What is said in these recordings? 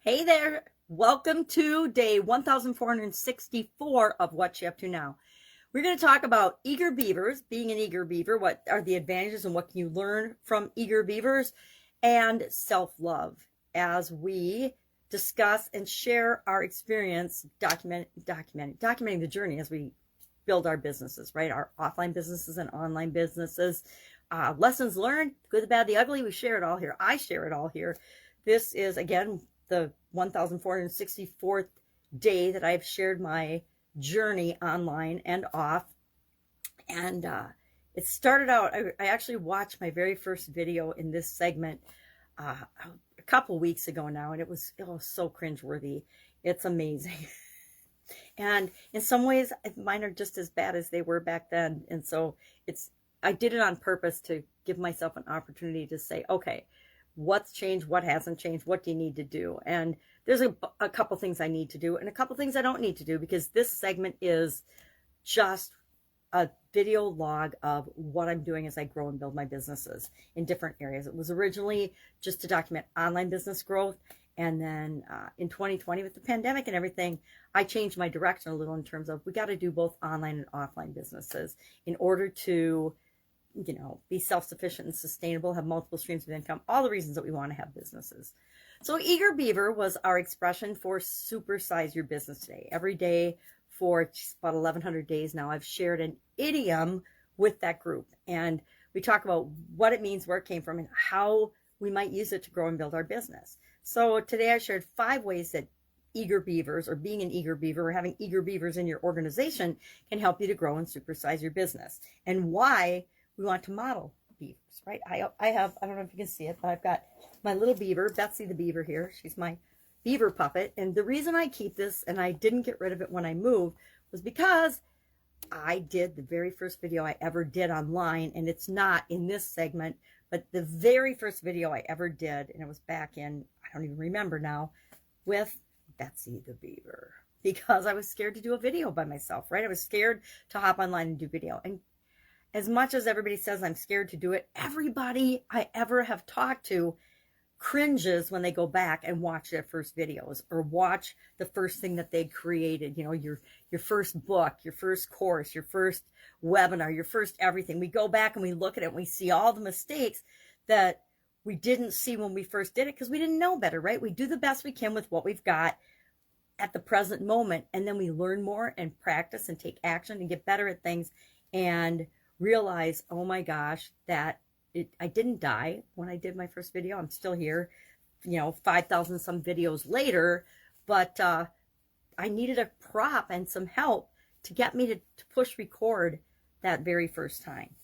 Hey there, welcome to day 1464 of What You Up To Now. We're going to talk about eager beavers, being an eager beaver, what are the advantages and what can you learn from eager beavers, and self-love as we discuss and share our experience documenting the journey as we build our businesses, right? Our offline businesses and online businesses. Lessons learned, the good, the bad, the ugly, we share it all here. I share it all here. This is, again, the 1464th day that I've shared my journey online and off. And it started out, I actually watched my very first video in this segment a couple weeks ago now, and it was so cringeworthy. It's amazing. And in some ways, mine are just as bad as they were back then. And so I did it on purpose to give myself an opportunity to say, okay, what's changed, what hasn't changed, what do you need to do? And there's a couple things I need to do and a couple things I don't need to do, because this segment is just a video log of what I'm doing as I grow and build my businesses in different areas. It was originally just to document online business growth. And then in 2020, with the pandemic and everything, I changed my direction a little in terms of we got to do both online and offline businesses in order to be self-sufficient and sustainable, have multiple streams of income, all the reasons that we want to have businesses. So eager beaver was our expression for supersize your business today. Every day for about 1,100 days now, I've shared an idiom with that group. And we talk about what it means, where it came from, and how we might use it to grow and build our business. So today I shared 5 ways that eager beavers, or being an eager beaver, or having eager beavers in your organization can help you to grow and supersize your business, and why we want to model beavers, right? I don't know if you can see it, but I've got my little beaver, Betsy the beaver here. She's my beaver puppet. And the reason I keep this, and I didn't get rid of it when I moved, was because I did the very first video I ever did online, and it's not in this segment, but the very first video I ever did, and it was back in, I don't even remember now, with Betsy the beaver, because I was scared to do a video by myself, right? I was scared to hop online and do video. And as much as everybody says I'm scared to do it, everybody I ever have talked to cringes when they go back and watch their first videos or watch the first thing that they created, your first book, your first course, your first webinar, your first everything. We go back and we look at it and we see all the mistakes that we didn't see when we first did it because we didn't know better, right? We do the best we can with what we've got at the present moment, and then we learn more and practice and take action and get better at things and realize, oh my gosh, that I didn't die when I did my first video. I'm still here, 5,000 some videos later, but I needed a prop and some help to get me to push record that very first time.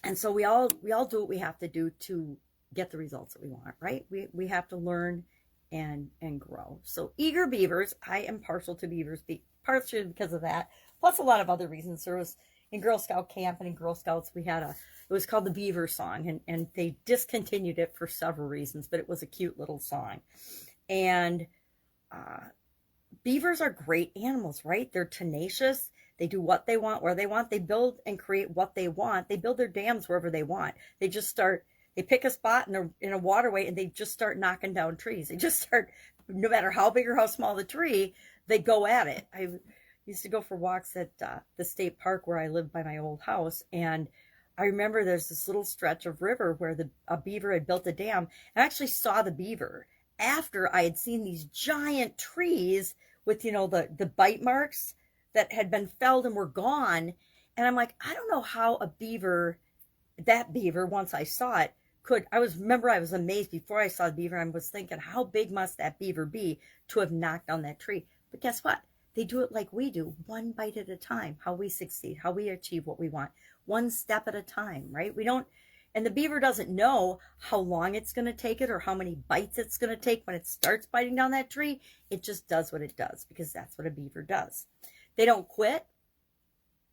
And so we all do what we have to do to get the results that we want, right? We have to learn and grow. So eager beavers, I am partial to beavers, partially because of that, plus a lot of other reasons. There was in Girl Scout camp and in Girl Scouts, we had it was called the Beaver song, and they discontinued it for several reasons, but it was a cute little song. And beavers are great animals, right? They're tenacious. They do what they want, where they want. They build and create what they want. They build their dams wherever they want. They pick a spot in a waterway and they just start knocking down trees. They just start, no matter how big or how small the tree, they go at it. I used to go for walks at the state park where I lived by my old house, and I remember there's this little stretch of river where a beaver had built a dam. I actually saw the beaver after I had seen these giant trees with, the bite marks that had been felled and were gone. And I'm like, I don't know how that beaver, once I saw it, I was amazed before I saw the beaver. I was thinking, how big must that beaver be to have knocked down that tree? But guess what? They do it like we do, one bite at a time, how we succeed, how we achieve what we want, one step at a time, right? And the beaver doesn't know how long it's going to take it or how many bites it's going to take when it starts biting down that tree. It just does what it does, because that's what a beaver does. They don't quit.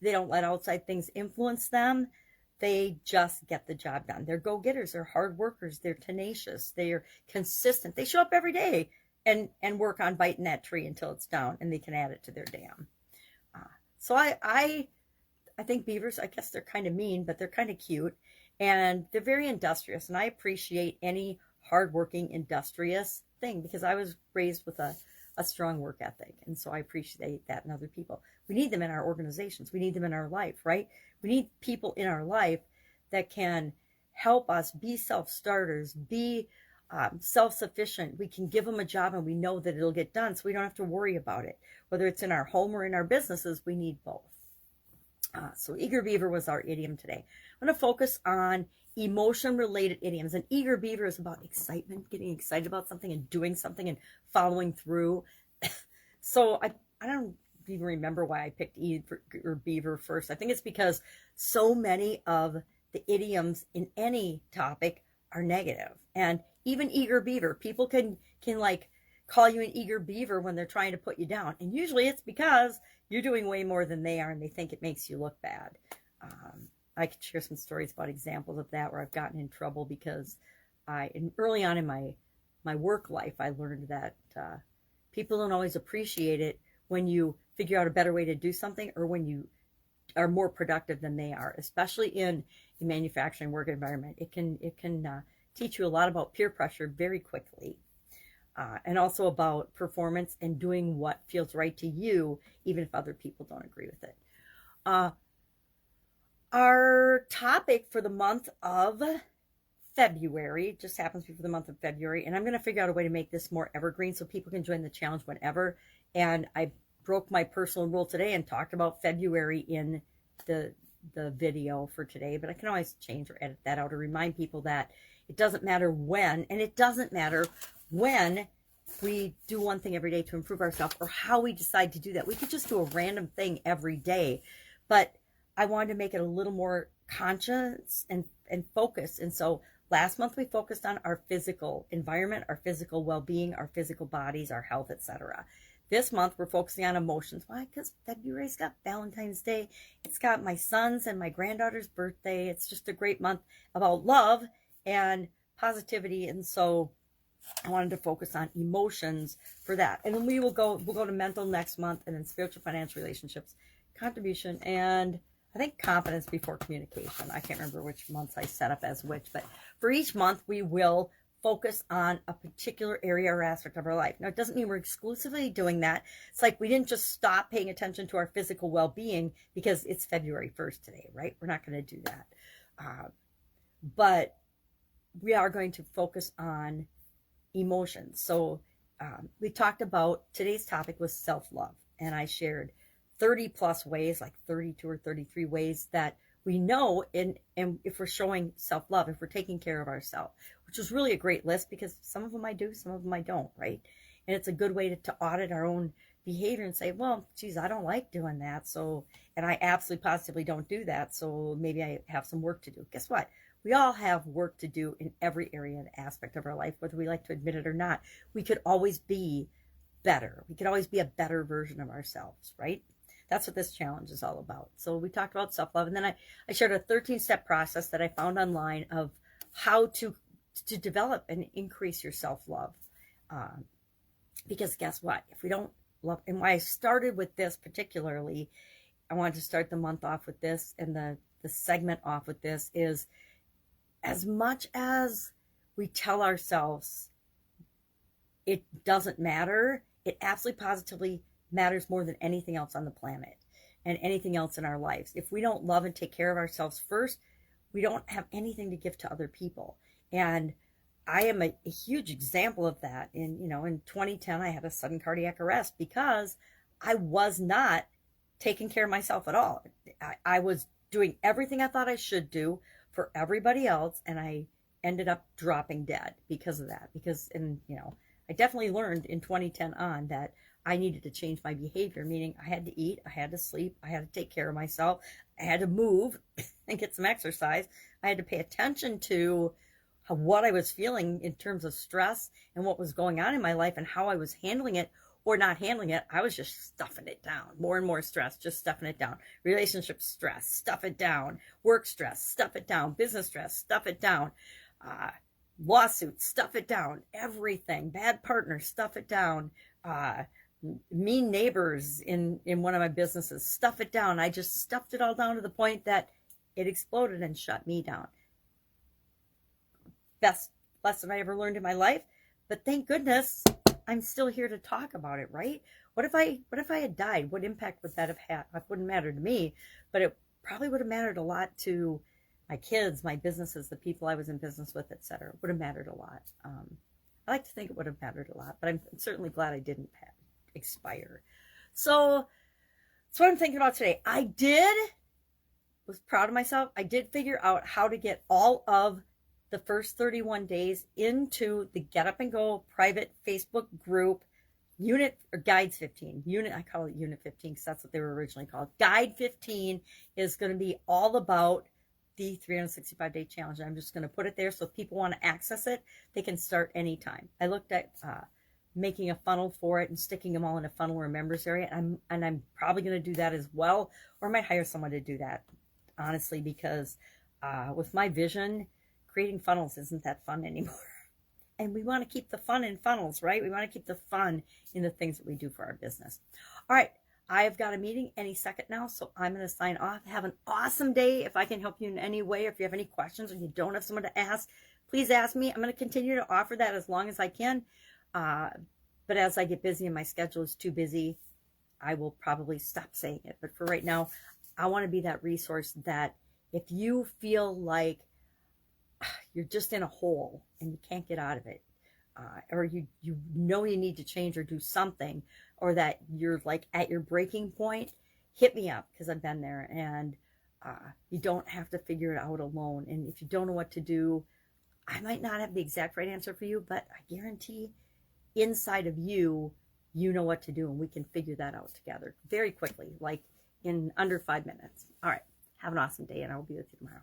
They don't let outside things influence them. They just get the job done. They're go-getters. They're hard workers. They're tenacious. They're consistent. They show up every day and work on biting that tree until it's down and they can add it to their dam. So I think beavers, I guess they're kind of mean, but they're kind of cute, and they're very industrious, and I appreciate any hardworking, industrious thing, because I was raised with a strong work ethic. And so I appreciate that in other people. We need them in our organizations. We need them in our life, right? We need people in our life that can help us be self-starters, be self-sufficient. We can give them a job and we know that it'll get done, so we don't have to worry about it. Whether it's in our home or in our businesses, we need both. So eager beaver was our idiom today. I'm going to focus on emotion-related idioms. And eager beaver is about excitement, getting excited about something and doing something and following through. So I don't even remember why I picked eager beaver first. I think it's because so many of the idioms in any topic are negative. And even eager beaver, people can like call you an eager beaver when they're trying to put you down. And usually it's because you're doing way more than they are and they think it makes you look bad. I could share some stories about examples of that where I've gotten in trouble because early on in my work life, I learned that people don't always appreciate it when you figure out a better way to do something or when you are more productive than they are, especially in a manufacturing work environment. It can teach you a lot about peer pressure very quickly. And also about performance and doing what feels right to you, even if other people don't agree with it. Our topic for the month of February just happens to be for the month of February, and I'm going to figure out a way to make this more evergreen so people can join the challenge whenever. And I broke my personal rule today and talked about February in the video for today, but I can always change or edit that out or remind people that it doesn't matter when, and it doesn't matter when we do one thing every day to improve ourselves or how we decide to do that. We could just do a random thing every day, but I wanted to make it a little more conscious and focused. And so last month we focused on our physical environment, our physical well-being, our physical bodies, our health, etc. This month we're focusing on emotions. Why? Because February's got Valentine's Day. It's got my son's and my granddaughter's birthday. It's just a great month about love and positivity. And so I wanted to focus on emotions for that. And then we'll go to mental next month, and then spiritual, financial, relationships, contribution, and I think confidence before communication. I can't remember which months I set up as which, but for each month we will focus on a particular area or aspect of our life. Now, it doesn't mean we're exclusively doing that. It's like we didn't just stop paying attention to our physical well-being because it's February 1st today, right? We're not going to do that. But we are going to focus on emotions. So we talked about, today's topic was self-love, and I shared 30 plus ways, like 32 or 33 ways that we know and if we're showing self-love, if we're taking care of ourselves, which is really a great list because some of them I do, some of them I don't, right? And it's a good way to audit our own behavior and say, well, geez, I don't like doing that. So, and I absolutely positively don't do that. So maybe I have some work to do. Guess what? We all have work to do in every area and aspect of our life, whether we like to admit it or not. We could always be better. We could always be a better version of ourselves, right? That's what this challenge is all about. So we talked about self-love, and then I shared a 13-step process that I found online of how to develop and increase your self-love. Because guess what? If we don't love, and why I started with this particularly, I wanted to start the month off with this and the segment off with this is, as much as we tell ourselves it doesn't matter, it absolutely positively matters more than anything else on the planet and anything else in our lives. If we don't love and take care of ourselves first, we don't have anything to give to other people. And I am a huge example of that. In 2010, I had a sudden cardiac arrest because I was not taking care of myself at all. I was doing everything I thought I should do for everybody else, and I ended up dropping dead because of that. I definitely learned in 2010 on that I needed to change my behavior, meaning I had to eat, I had to sleep, I had to take care of myself, I had to move and get some exercise. I had to pay attention to what I was feeling in terms of stress and what was going on in my life and how I was handling it or not handling it. I was just stuffing it down. More and more stress, just stuffing it down. Relationship stress, stuff it down. Work stress, stuff it down. Business stress, stuff it down. Lawsuits, stuff it down. Everything. Bad partners, stuff it down. Mean neighbors in one of my businesses, stuff it down. I just stuffed it all down to the point that it exploded and shut me down. Best lesson I ever learned in my life. But thank goodness I'm still here to talk about it, right? What if I had died? What impact would that have had? It wouldn't matter to me, but it probably would have mattered a lot to my kids, my businesses, the people I was in business with, etc. It would have mattered a lot. I like to think it would have mattered a lot, but I'm certainly glad I didn't expire. So that's what I'm thinking about today. Was proud of myself. I did figure out how to get all of the first 31 days into the Get Up and Go private Facebook group unit, or Guides 15 unit. I call it Unit 15 because that's what they were originally called. Guide 15 is going to be all about the 365-day challenge. I'm just going to put it there so if people want to access it, they can start anytime. I looked at making a funnel for it and sticking them all in a funnel or members area, and I'm probably going to do that as well, or I might hire someone to do that, honestly, because with my vision, creating funnels isn't that fun anymore. And we want to keep the fun in funnels, right? We want to keep the fun in the things that we do for our business. All right. I've got a meeting any second now, so I'm going to sign off. Have an awesome day. If I can help you in any way, or if you have any questions or you don't have someone to ask, please ask me. I'm going to continue to offer that as long as I can. But as I get busy and my schedule is too busy, I will probably stop saying it. But for right now, I want to be that resource that if you feel like you're just in a hole and you can't get out of it, or you know you need to change or do something, or that you're like at your breaking point, hit me up, because I've been there, and you don't have to figure it out alone. And if you don't know what to do, I might not have the exact right answer for you, but I guarantee inside of you, you know what to do, and we can figure that out together very quickly, like in under 5 minutes. All right. Have an awesome day, and I will be with you tomorrow.